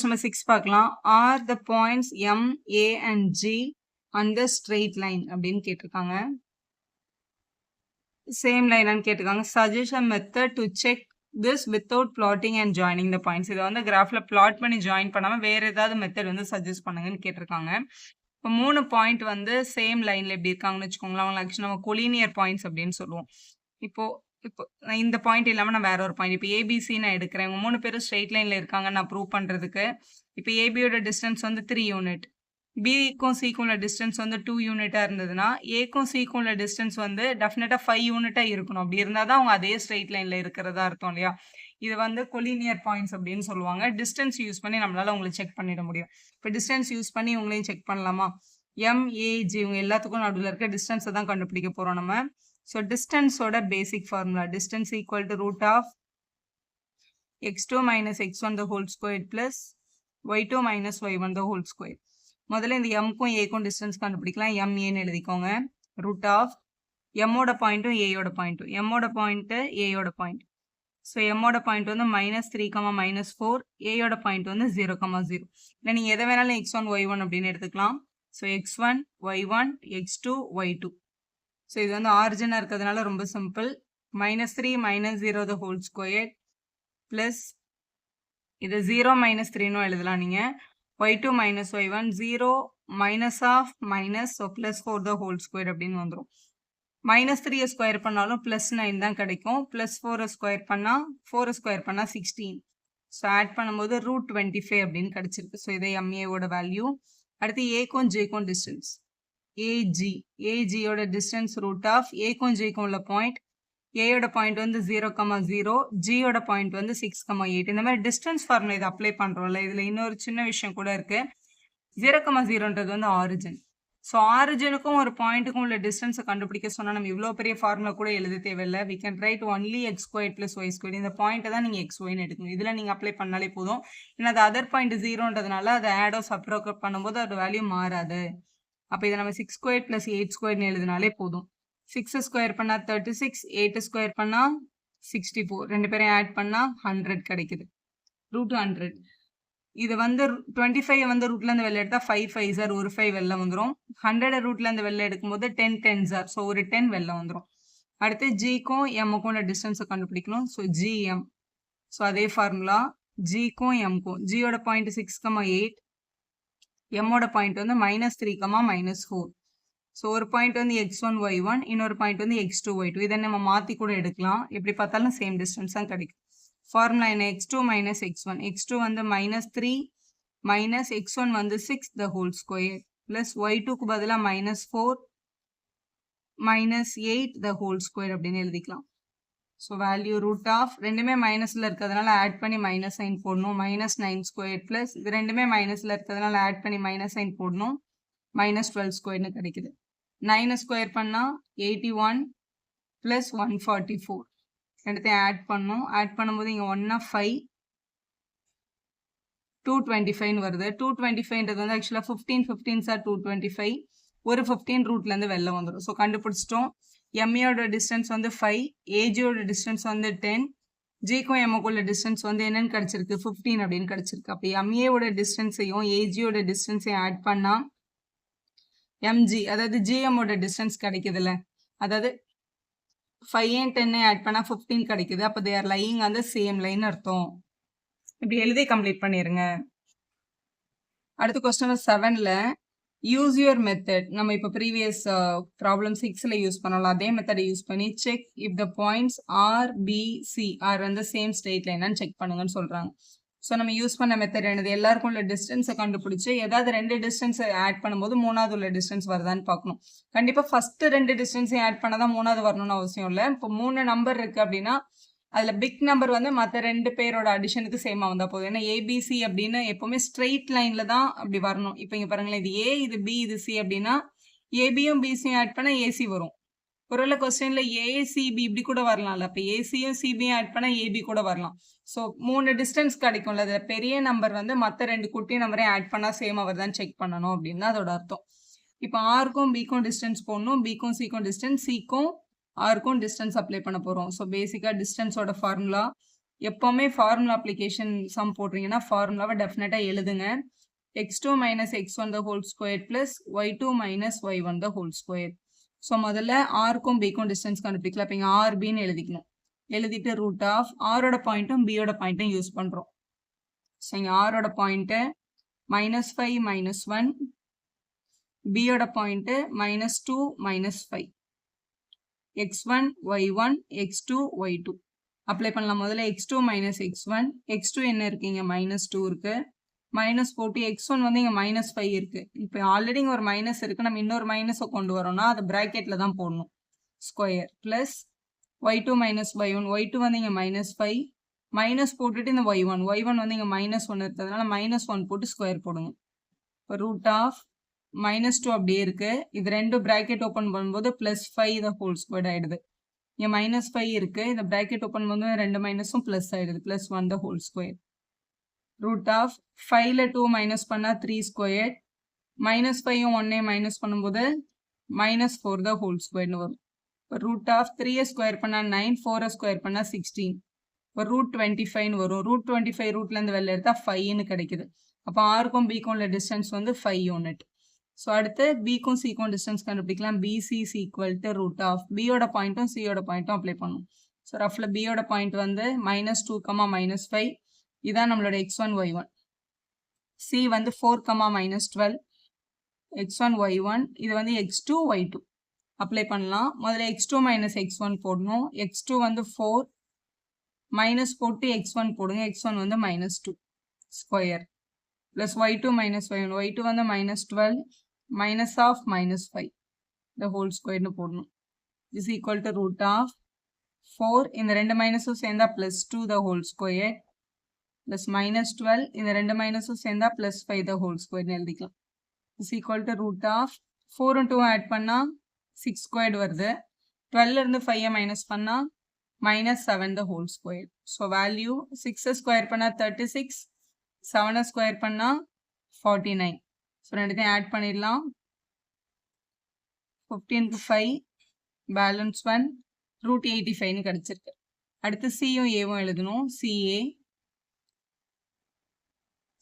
Question number 6 பார்க்கலாம். R the points M, A and G on the straight line அப்படின்னு கேட்டிருக்காங்க. Same லைனான்னு கேட்டிருக்காங்க. Suggest a method to check this without plotting and joining the points. இதை வந்து கிராஃப்ல plot பண்ணி join பண்ணாம வேற ஏதாவது மெத்தட் வந்து சஜஸ்ட் பண்ணுங்கன்னு கேட்டிருக்காங்க. இப்போ 3 பாயிண்ட் வந்து சேம் லைன்ல எப்படி இருக்காங்கன்னு வச்சுக்கோங்களேன். அவங்க ஆக்சுவலி நம்ம கொலினியர் பாயிண்ட்ஸ் அப்படின்னு சொல்லுவோம். இப்போ இப்போ இந்த பாயிண்ட் இல்லாம நான் வேற ஒரு பாயிண்ட் இப்போ ஏபிசி நான் எடுக்கிறேன். இவங்க 3 பேரும் ஸ்ட்ரெயிட் லைன்ல இருக்காங்க நான் ப்ரூவ் பண்றதுக்கு. இப்போ ஏபியோட டிஸ்டன்ஸ் வந்து 3 யூனிட், பிக்கும் சிக்கும் உள்ள டிஸ்டன்ஸ் வந்து 2 யூனிட்டா இருந்ததுன்னா ஏக்கும் சிக்கும் உள்ள டிஸ்டன்ஸ் வந்து டெஃபினட்டா 5 யூனிட்டா இருக்கணும். அப்படி இருந்தால் தான் அவங்க அதே ஸ்ட்ரெயிட் லைன்ல இருக்கிறதா அர்த்தம் இல்லையா? இது வந்து கொலினியர் பாயிண்ட்ஸ் அப்படின்னு சொல்லுவாங்க. டிஸ்டன்ஸ் யூஸ் பண்ணி நம்மளால உங்களை செக் பண்ணிட முடியும். இப்போ டிஸ்டன்ஸ் யூஸ் பண்ணி உங்களையும் செக் பண்ணலாமா? எம்ஏஜி இவங்க எல்லாத்துக்கும் நடுவில் இருக்க டிஸ்டன்ஸை தான் கண்டுபிடிக்க போறோம் நம்ம. ஸோ டிஸ்டன்ஸோட basic formula distance equal to root of x2 minus x1 the whole squared plus y2 minus y1 the whole squared. முதல்ல இந்த mக்கும் aக்கும் டிஸ்டன்ஸ் கண்டுபிடிக்கலாம். m ஏன்னு எழுதிக்கோங்க. ரூட் ஆஃப் mோட பாயிண்ட்டும் ஏயோட பாயிண்ட்டும், mோட பாயிண்ட் ஏயோட பாயிண்ட். ஸோ mோட பாயிண்ட் வந்து -3, -4, ஏயோட பாயிண்ட் வந்து 0, 0. இல்லை நீங்கள் எதை வேணாலும் x1 y1 அப்படின்னு எடுத்துக்கலாம். So x1 y1 x2 y2. So இது வந்து ஆரிஜினாக இருக்கிறதுனால ரொம்ப simple. -3 -0 the whole squared plus இது 0 -3 எழுதலாம் நீங்கள். y2 minus y1 0 minus of minus so plus 4 the whole square அப்படின்னு வந்துடும். -3 ஸ்கொயர் பண்ணாலும் +9 தான் கிடைக்கும். +4 ஸ்கொயர் பண்ணால் 4 ஸ்கொயர் பண்ணால் 16. ஸோ ஆட் பண்ணும்போது √25 அப்படின்னு கிடைச்சிருக்கு. ஸோ இதை எம்ஏவோட வேல்யூ. அடுத்து ஏக்கும் ஜேக்கும் டிஸ்டன்ஸ் ஏஜியோட டிஸ்டன்ஸ் ரூட் ஆஃப் ஏக்கும் ஜேக்கும் உள்ள பாயிண்ட். ஏயோட பாயிண்ட் வந்து 0, 0, ஜியோட பாயிண்ட் வந்து 6, 8. இந்த மாதிரி டிஸ்டன்ஸ் ஃபார்முலா இதை அப்ளை பண்ணுறோம்ல. இதில் இன்னொரு சின்ன விஷயம் கூட இருக்கு. 0, 0ன்றது வந்து ஆரிஜின். ஸோ ஆரிஜினுக்கும் ஒரு பாயிண்ட்டுக்கும் உள்ள டிஸ்டன்ஸை கண்டுபிடிக்க சொன்னால் நம்ம இவ்வளோ பெரிய ஃபார்முலா கூட எழுத தேவையில்லை. We can write only x² + y². இந்த பாயிண்ட்டை தான் நீங்கள் xyன்னு எடுக்கணும். இதில் நீங்கள் அப்ளை பண்ணாலே போதும். ஏன்னா அது அதர் பாயிண்ட் 0ன்றதுனால அதை ஆடோ சப்ராக்ட் பண்ணும்போது அதோட வேல்யூ மாறாது. அப்போ இதை நம்ம 6² + 8² எழுதினாலே போதும். 6 ஸ்கொயர் பண்ணால் 36, 8 ஸ்கொயர் பண்ணால் 64. ரெண்டு பேரையும் ஆட் பண்ணால் 100 கிடைக்குது. √100. இது வந்து 25 வந்து ரூட்லேருந்து வெளில எடுத்தால் 5 5s ஒரு 5 வெளில வந்துடும். 100 ரூட்லேருந்து வெளில எடுக்கும்போது 10 10s ஸோ ஒரு 10 வெளில வந்துடும். அடுத்து ஜிக்கும் எம்முக்கும் உள்ள டிஸ்டன்ஸை கண்டுபிடிக்கணும். So GM. ஸோ அதே ஃபார்முலா ஜிக்கும் எம்க்கும். ஜியோட பாயிண்ட் 6, 8, எம்மோட பாயிண்ட் வந்து -3, -4. ஸோ ஒரு பாயிண்ட் வந்து x1 y1, இன்னொரு பாயிண்ட் வந்து x2 y2. இதை நம்ம மாற்றி கூட எடுக்கலாம். எப்படி பார்த்தாலும் சேம் டிஸ்டன்ஸ் தான் கிடைக்கும். ஃபார்முலா என்ன? x2 minus x1. x2 வந்து -3 minus x1 வந்து 6 the whole square plus y2க்கு பதிலாக -4 minus 8 the whole square அப்படின்னு எழுதிக்கலாம். ஸோ வேல்யூ ரூட் ஆஃப் ரெண்டுமே மைனஸில் இருக்கிறதுனால ஆட் பண்ணி மைனஸ் சைன் போடணும். -9² ப்ளஸ் இது ரெண்டுமே மைனஸில் இருக்கிறதுனால ஆட் பண்ணி மைனஸ் சைன் போடணும். -12² கிடைக்குது. 9 ஸ்கொயர் பண்ணால் 81 + 144. ரெண்டுத்தையும் ஆட் பண்ணணும். ஆட் பண்ணும்போது இங்கே 1 5 225 வருது. 225ன்றது வந்து ஆக்சுவலாக 15 15s are 225. ஒரு 15 ரூட்லேருந்து வெளில வந்துடும். ஸோ கண்டுபிடிச்சிட்டோம். எம்ஏயோட டிஸ்டன்ஸ் வந்து 5, ஏஜியோட டிஸ்டன்ஸ் வந்து 10, ஜிக்கும் எம்முக்குள்ள டிஸ்டன்ஸ் வந்து என்னன்னு கிடைச்சிருக்கு? 15 அப்படின்னு கிடைச்சிருக்கு. அப்போ எம்ஏவோட டிஸ்டன்ஸையும் ஏஜியோட டிஸ்டன்ஸையும் ஆட் பண்ணால் எம்ஜி அதாவது ஜிஎம்மோட டிஸ்டன்ஸ் கிடைக்குதுல்ல. அதாவது 5 and 10 ஆட் பண்ணால் 15 கிடைக்குது. அப்போ தே ஆர் லையிங் அந்த சேம் லைன் அர்த்தம். இப்படி எழுதி கம்ப்ளீட் பண்ணிடுங்க. அடுத்து கொஸ்டின் நம்பர் 7ல் யூஸ் யுவர் மெத்தட். நம்ம இப்போ ப்ரீவியஸ் ப்ராப்ளம் 6ல் யூஸ் பண்ணலாம். அதே மெத்தடை யூஸ் பண்ணி check if the points RBC are வந்து சேம் ஸ்ட்ரெயிட் லைனான்னு செக் பண்ணுங்கன்னு சொல்கிறாங்க. ஸோ நம்ம யூஸ் பண்ண மெத்தட் என்னது? எல்லாருக்கும் உள்ள டிஸ்டன்ஸை கண்டுபிடிச்சி ஏதாவது 2 டிஸ்டன்ஸை ஆட் பண்ணும்போது 3வது உள்ள டிஸ்டன்ஸ் வருதான்னு பார்க்கணும். கண்டிப்பாக ஃபஸ்ட்டு 2 டிஸ்டன்ஸையும் ஆட் பண்ணால் தான் 3வது வரணும்னு அவசியம் இல்லை. இப்போ 3 நம்பர் இருக்குது அப்படின்னா அதில் பிக் நம்பர் வந்து மற்ற 2 பேரோட அடிஷனுக்கு சேமாக வந்தால் போதும். ஏன்னா ஏபிசி அப்படின்னு எப்போவுமே ஸ்ட்ரெயிட் லைனில் தான் அப்படி வரணும். இப்போ இங்கே பாருங்களேன், இது ஏ, இது பி, இது சி அப்படின்னா ஏபியும் பிசியும் ஆட் பண்ணால் ஏசி வரும். ஒருவேளை கொஸ்டினில் ஏசிபி இப்படி கூட வரலாம்ல. அப்போ ஏசியும் சிபியும் ஆட் பண்ணால் ஏபி கூட வரலாம். ஸோ 3 டிஸ்டன்ஸ் கிடைக்கும்ல. அதில் பெரிய நம்பர் வந்து மற்ற 2 குட்டி நம்பரையும் ஆட் பண்ணால் சேமாக வருதான்னு செக் பண்ணணும் அப்படின்னு தான் அதோட அர்த்தம். இப்போ ஆருக்கும் பிக்கும் டிஸ்டன்ஸ் போடணும், பிக்கும் சிக்கும் டிஸ்டன்ஸ், சிக்கும் ஆருக்கும் டிஸ்டன்ஸ் அப்ளை பண்ண போகிறோம். ஸோ பேசிக்காக டிஸ்டன்ஸோட ஃபார்முலா எப்பவுமே ஃபார்முலா அப்ளிகேஷன் சம் போடுறீங்கன்னா ஃபார்முலாவை டெஃபினட்டாக எழுதுங்க. x2 minus x1 the whole square plus y2 minus y1 the whole square. So முதல்ல ஆர்க்கும் பிக்கும் டிஸ்டன்ஸ் கண்டுபிடிக்கலாம். இப்போ இங்கே ஆர்பின்னு எழுதிக்கணும். எழுதிட்டு ரூட் ஆஃப் ஆரோட பாயிண்ட்டும் பியோட பாயிண்ட்டும் யூஸ் பண்ணுறோம். ஸோ இங்கே ஆரோட பாயிண்ட்டு -5 -1, பியோட point -2 -5, x1 y1 x2 y2 apply பண்ணலாம். முதல்ல x2 minus x1, x2 என்ன இருக்கு இங்கே -2 இருக்கு, மைனஸ் போட்டு x1 வந்து இங்கே -5 இருக்கு. இப்போ ஆல்ரெடி இங்கே ஒரு மைனஸ் இருக்கு, நம்ம இன்னொரு மைனஸை கொண்டு வரோம்னா அது ப்ராக்கெட்டில் தான் போடணும். Square plus y2 minus y1, y2 வந்து இங்கே -5, மைனஸ் போட்டுட்டு இந்த y1 வந்து இங்கே -1 இருக்கிறதுனால -1 போட்டு ஸ்கொயர் போடுங்க. இப்போ ரூட் ஆஃப் -2 அப்படியே இருக்கு. இது ரெண்டு ப்ராக்கெட் ஓப்பன் பண்ணும்போது +5 the whole square ஆயிடுது. இங்கே -5 இருக்கு, இந்த ப்ராக்கெட் ஓப்பன் பண்ணும்போது ரெண்டு மைனஸும் ப்ளஸ் ஆயிடுது, +1 the whole square. Root of 5ல 2 மைனஸ் பண்ணால் 3 ஸ்கொயர், -5யும் 1 மைனஸ் பண்ணும்போது -4 the whole squareன்னு வரும். இப்போ ரூட் ஆஃப் 3 ஸ்கொயர் பண்ணால் 9, 4 ஸ்கொயர் பண்ணால் 16. இப்போ ரூட் 25ன்னு வரும். ரூட் 25 ரூட்லேருந்து வெளில எடுத்தால் 5ன்னு கிடைக்குது. அப்போ ஆருக்கும் பிக்கும் உள்ள டிஸ்டன்ஸ் வந்து 5 யூனிட். ஸோ அடுத்து பிக்கும் சிக்கும் டிஸ்டன்ஸ் கண்டுபிடிக்கலாம். BC is equal to root of பியோட பாயிண்ட்டும் சியோட பாயிண்ட்டும் அப்ளை பண்ணும். ஸோ ரஃப்ல பியோட பாயிண்ட் வந்து -2, -5, இதான் நம்மளோட x1 y1. c வந்து 4, -12, x1 y1, இது வந்து x2 y2 அப்ளை பண்ணலாம். முதல்ல x2 minus x1 போடணும். x2 வந்து 4, மைனஸ் போட்டு x1 போடுங்க. x1 வந்து -2 square plus y2 minus y1, y2 வந்து -12, மைனஸ் ஆஃப் -5 the whole squareன்னு போடணும். Is equal to root of 4, இந்த ரெண்டு மைனஸும் சேர்ந்தா +2 the whole square plus -12, இந்த ரெண்டு மைனஸும் சேர்ந்தா +5 the whole square எழுதிக்கலாம். Is equal to root of 4 2 add பண்ணால் 6 ஸ்கொயர்டு வருது. 12 இருந்து 5 மைனஸ் பண்ணால் -7 the whole square. So value 6 square பண்ணால் 36, 7 ஸ்கொயர் பண்ணால் 49. ஸோ ரெண்டுத்தையும் ஆட் பண்ணிடலாம். 15 5 பேலன்ஸ் 1 ரூட் 85ன்னு கிடச்சிருக்கு. அடுத்து சியும் ஏவும் எழுதணும். சிஏ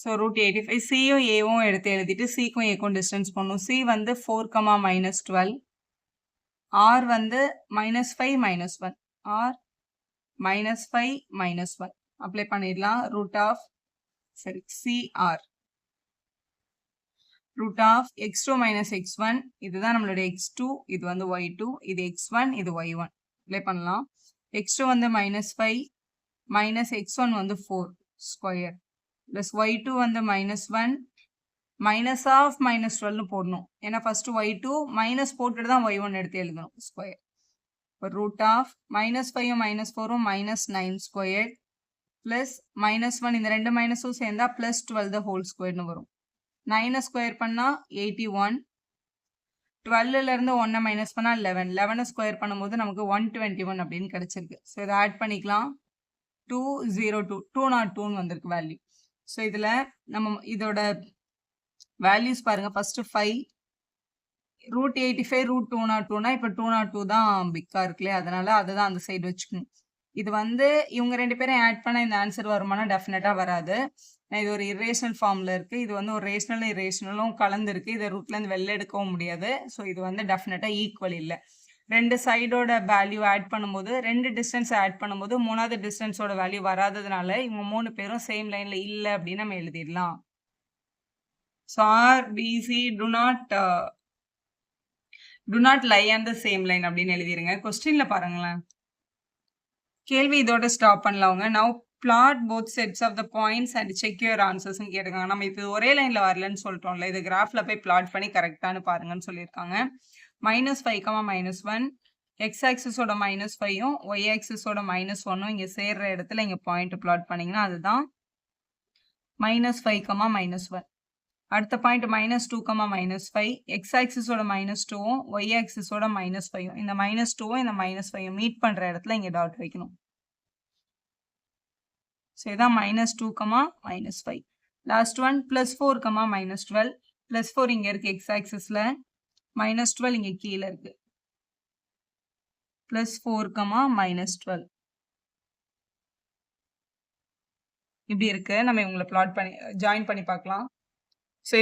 ஸோ ரூட் 85, சியும் ஏவும் எடுத்து எழுதிட்டு சிக்கும் ஏக்கும் டிஸ்டன்ஸ் பண்ணணும். சி வந்து 4, -12, ஆர் வந்து -5 -1, ஆர் -5 -1 அப்ளை பண்ணிடலாம். Root of CR root of x2 minus x1, இதுதான் நம்மளுடைய x2, இது வந்து y2, இது x1, இது y1 அப்ளை பண்ணலாம். x2 வந்து -5 மைனஸ் x1 வந்து 4 ஸ்கொயர் ப்ளஸ் y2 வந்து -1 மைனஸ் ஆஃப் -12ன்னு போடணும். ஏன்னா ஃபர்ஸ்ட் y2 மைனஸ் போட்டுட்டு தான் y1 எடுத்து எழுதணும் ஸ்கொயர். இப்போ ரூட் ஆஃப் -5ம் -4ம் -9 ஸ்கொயர் ப்ளஸ் -1, இந்த ரெண்டு மைனஸும் சேர்ந்தா +12 the whole squareன்னு வரும். 9 ஸ்கொயர் பண்ணால் 81, 12லேருந்து 1 மைனஸ் பண்ணால் 11, 11 ஸ்கொயர் பண்ணும்போது நமக்கு 121 அப்படின்னு கிடைச்சிருக்கு. ஸோ இதை ஆட் பண்ணிக்கலாம். 202 202ன்னு வந்திருக்கு வேல்யூ. ஸோ இதில் நம்ம இதோட வேல்யூஸ் பாருங்கள். ஃபஸ்ட்டு 5, ரூட் 85 ரூட் 202னா இப்போ 202 தான் பிக்காக இருக்குல்லையே, அதனால் அதை தான் அந்த சைடு வச்சுக்கணும். இது வந்து இவங்க ரெண்டு பேரும் ஆட் பண்ண இந்த ஆன்சர் வருமானா டெஃபினட்டாக வராது. இது ஒரு இரேஷனல் ஃபார்மில் இருக்குது. இது வந்து ஒரு ரேஷனலும் இரேஷனலும் கலந்துருக்கு. இதை ரூட்லேருந்து வெளில எடுக்கவும் முடியாது. ஸோ இது வந்து டெஃபினட்டாக ஈக்குவல் இல்லை. ரெண்டு சைடோட வேல்யூ ஆட் பண்ணும்போது, ரெண்டு டிஸ்டன்ஸ் ஆட் பண்ணும்போது மூணாவது டிஸ்டன்ஸோட வேல்யூ வராததுனால இவங்க 3 பேரும் சேம் லைனில் இல்லை அப்படின்னு நம்ம எழுதிடலாம். So RPC do not lie on the same line அப்படின்னு எழுதிருங்க. கொஸ்டினில் பாருங்களேன், கேள்வி இதோட ஸ்டாப் பண்ணலாம். அவங்க now plot both sets of the points and check your ஆன்சர்ஸ்ன்னு கேட்டிருக்காங்க. நம்ம இப்போ ஒரே லைனில் வரலன்னு சொல்லிட்டோம்ல, இது கிராஃபில் போய் பிளாட் பண்ணி கரெக்டானு பாருங்கன்னு சொல்லியிருக்காங்க. -5, -1 எக்ஸ் ஆக்சிஸோட -5யும் ஒய் ஆக்சிஸோட -1ம் இங்கே சேர்ற இடத்துல இங்கே பாயிண்ட் பிளாட் பண்ணிங்கன்னா அதுதான் -5, -1. அடுத்த பாயிண்ட் -2, -5 எக்ஸ் ஆக்சிஸோட -2வும் ஒய் ஆக்சிஸோட -5யும் இந்த -2வும் இந்த -5யும் மீட் பண்ணுற இடத்துல இங்கே டாட் வைக்கணும். ஸோ இதான் -2, -5. Last one +4, -12. +4 இங்கே இருக்குது எக்ஸ் ஆக்சிஸில், -12 இங்கே கீழே இருக்குது. +4, -12 இப்படி இருக்கு. நம்ம இவங்கள பிளாட் பண்ணி ஜாயின் பண்ணி பார்க்கலாம். ஸோ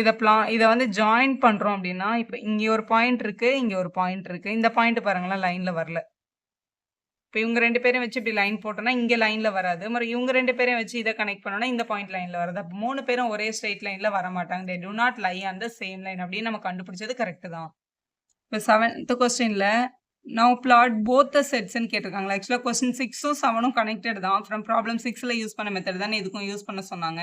இத வந்து ஜாயின் பண்றோம் அப்படின்னா, இப்ப இங்க ஒரு பாயிண்ட் இருக்கு, இங்க ஒரு பாயிண்ட் இருக்கு. இந்த பாயிண்ட் பாருங்களேன் லைன்ல வரல. இப்ப இவங்க 2 பேரையும் வச்சு இப்படி லைன் போட்டோம்னா, இங்க லைன்ல வராது. மறுபடியும் இவங்க 2 பேரையும் வச்சு இத கனெக்ட் பண்ணோம்னா, இந்த பாயிண்ட் லைன்ல வருது. அப்ப 3 பேரும் ஒரே ஸ்ட்ரெய்ட் லைன்ல வரமாட்டாங்க. They do not lie on the same line அப்படின்னு நம்ம கண்டுபிடிச்சது கரெக்ட் தான். இப்ப 7த் கொஸ்டின்ல நவ் பிளாட் போத் த செட்ஸ்ன்னு கேட்டிருக்காங்க. ஆக்சுவலா கொஸ்டின் 6ம் 7ம் கனெக்டட் தான். ஃப்ரம் ப்ராப்ளம் 6ல யூஸ் பண்ண மெத்தட் தானே இதுக்கும் யூஸ் பண்ண சொன்னாங்க.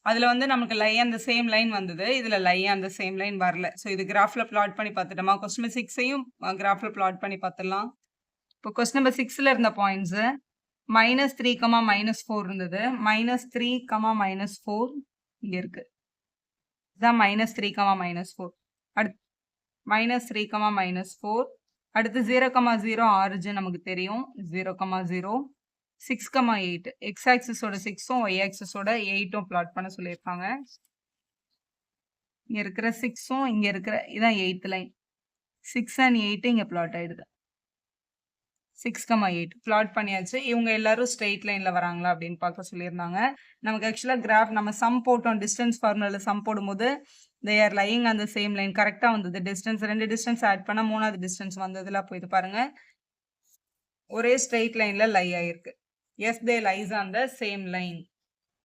அதுல வந்து நமக்கு lie on the same line வந்தது. இதுல lie on the same line வரல. ஸோ இது கிராஃப்ல பிளாட் பண்ணி பார்த்துட்டோமா? கொஸ்டின் 6யும் கிராஃப்ல பிளாட் பண்ணி பார்த்துடலாம். இப்போ கொஸ்டின் நம்பர் 6ல இருந்த பாயிண்ட்ஸ் -3, -4 இருந்தது. -3, -4 இங்க இருக்கு. இதான் -3, -4. அடுத்து -3, -4. அடுத்து 0, 0 ஆரிஜின் நமக்கு தெரியும். 0, 0. 6, 8. எக்ஸ் ஆக்சிஸோட 6ம் ஒய் ஆக்சிஸோட 8ம் பிளாட் பண்ண சொல்லியிருக்காங்க. இங்க இருக்கிற 6ம் இங்க இருக்கிற இதான் 8th லைன். 6 அண்ட் 8 இங்க பிளாட் ஆயிடுது. 6, 8 பிளாட் பண்ணியாச்சு. இவங்க எல்லாரும் ஸ்ட்ரெயிட் லைன்ல வராங்களா அப்படின்னு பார்க்க சொல்லியிருந்தாங்க. நமக்கு ஆக்சுவலா கிராஃப் நம்ம சம் போட்டோம். டிஸ்டன்ஸ் ஃபார்முலால சம் போடும்போது தே are lying on the same line கரெக்ட்டா வந்தது. டிஸ்டன்ஸ் 2 டிஸ்டன்ஸ் ஆட் பண்ணா 3வது டிஸ்டன்ஸ் வந்ததுல அப்போ இது பாருங்க. ஒரே ஸ்ட்ரெயிட் லைன்ல லை ஆயிருக்கு. Yes they lies on the same line.